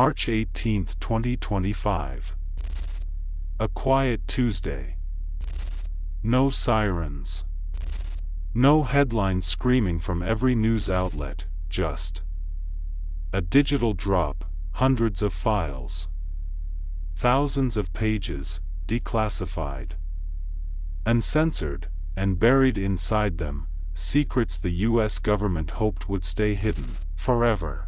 March 18, 2025. A quiet Tuesday. No sirens. No headlines screaming from every news outlet, just a digital drop, hundreds of files. Thousands of pages, declassified. Uncensored, and buried inside them, secrets the US government hoped would stay hidden forever.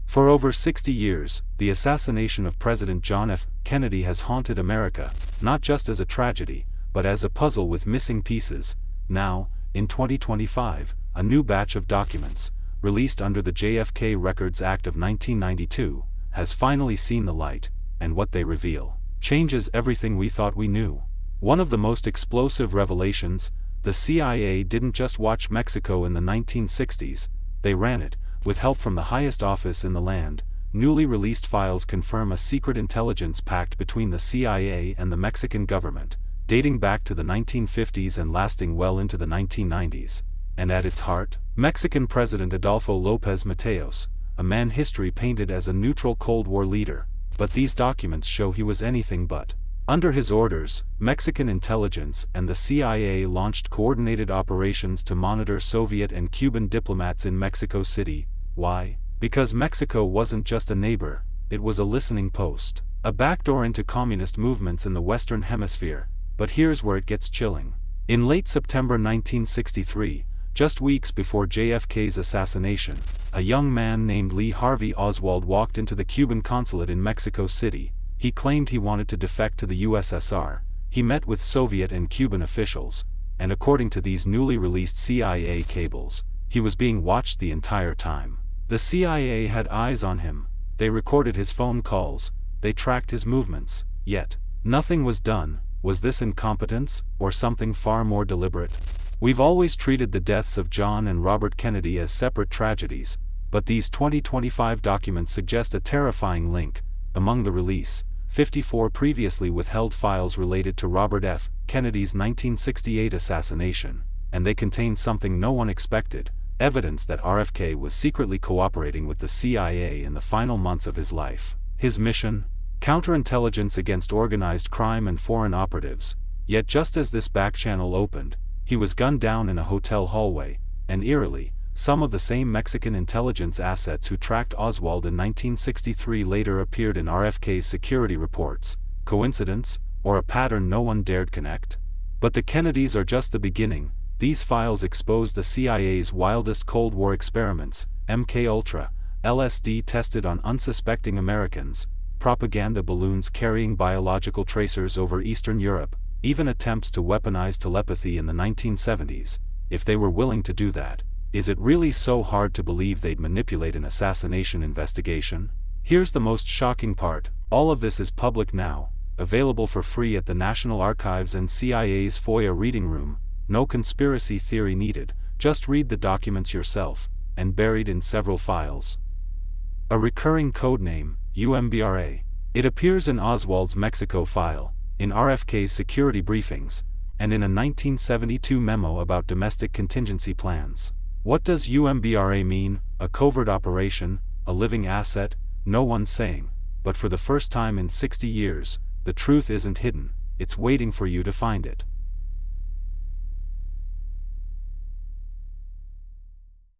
For over 60 years, the assassination of President John F. Kennedy has haunted America, not just as a tragedy, but as a puzzle with missing pieces. Now, in 2025, a new batch of documents, released under the JFK Records Act of 1992, has finally seen the light, and what they reveal changes everything we thought we knew. One of the most explosive revelations: the CIA didn't just watch Mexico in the 1960s, they ran it, with help from the highest office in the land. Newly released files confirm a secret intelligence pact between the CIA and the Mexican government, dating back to the 1950s and lasting well into the 1990s. And at its heart, Mexican President Adolfo López Mateos, a man history painted as a neutral Cold War leader, but these documents show he was anything but. Under his orders, Mexican intelligence and the CIA launched coordinated operations to monitor Soviet and Cuban diplomats in Mexico City. Why? Because Mexico wasn't just a neighbor, it was a listening post, a backdoor into communist movements in the Western Hemisphere. But here's where it gets chilling. In late September 1963, just weeks before JFK's assassination, a young man named Lee Harvey Oswald walked into the Cuban consulate in Mexico City. He claimed he wanted to defect to the USSR. He met with Soviet and Cuban officials, and according to these newly released CIA cables, he was being watched the entire time. The CIA had eyes on him, they recorded his phone calls, they tracked his movements, yet nothing was done. Was this incompetence, or something far more deliberate? We've always treated the deaths of John and Robert Kennedy as separate tragedies, but these 2025 documents suggest a terrifying link. Among the release, 54 previously withheld files related to Robert F. Kennedy's 1968 assassination, and they contain something no one expected: evidence that RFK was secretly cooperating with the CIA in the final months of his life. His mission? Counterintelligence against organized crime and foreign operatives. Yet just as this backchannel opened, he was gunned down in a hotel hallway, and eerily, some of the same Mexican intelligence assets who tracked Oswald in 1963 later appeared in RFK's security reports. Coincidence, or a pattern no one dared connect? But the Kennedys are just the beginning. These files expose the CIA's wildest Cold War experiments: MK-Ultra, LSD tested on unsuspecting Americans, propaganda balloons carrying biological tracers over Eastern Europe, even attempts to weaponize telepathy in the 1970s. If they were willing to do that, is it really so hard to believe they'd manipulate an assassination investigation? Here's the most shocking part: all of this is public now, available for free at the National Archives and CIA's FOIA reading room. No conspiracy theory needed, just read the documents yourself, and buried in several files. A recurring codename, UMBRA. It appears in Oswald's Mexico file, in RFK's security briefings, and in a 1972 memo about domestic contingency plans. What does UMBRA mean? A covert operation? A living asset? No one's saying. But for the first time in 60 years, the truth isn't hidden, it's waiting for you to find it.